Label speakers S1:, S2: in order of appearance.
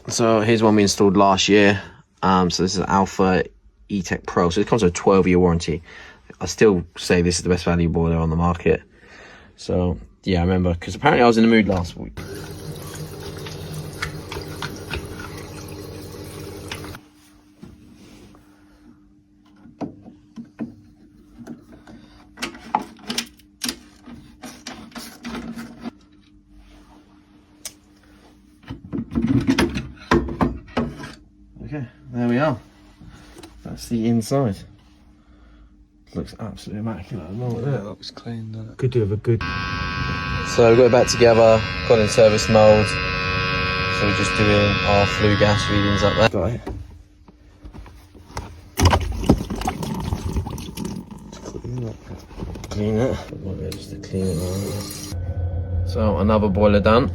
S1: So here's one we installed last year. So this is an Alpha E-Tech Pro. So it comes with a 12-year warranty. I still say this is the best value boiler on the market. So yeah, I remember, because apparently I was in the mood last week. Okay, there we are. That's the inside. Looks absolutely immaculate.
S2: Yeah, that was clean, doesn't it?
S3: Could do with a good.
S1: So we got it back together, got in service mode. So we're just doing our flue gas readings up there.
S3: Got it.
S1: Clean it. Just to clean it. So another boiler done.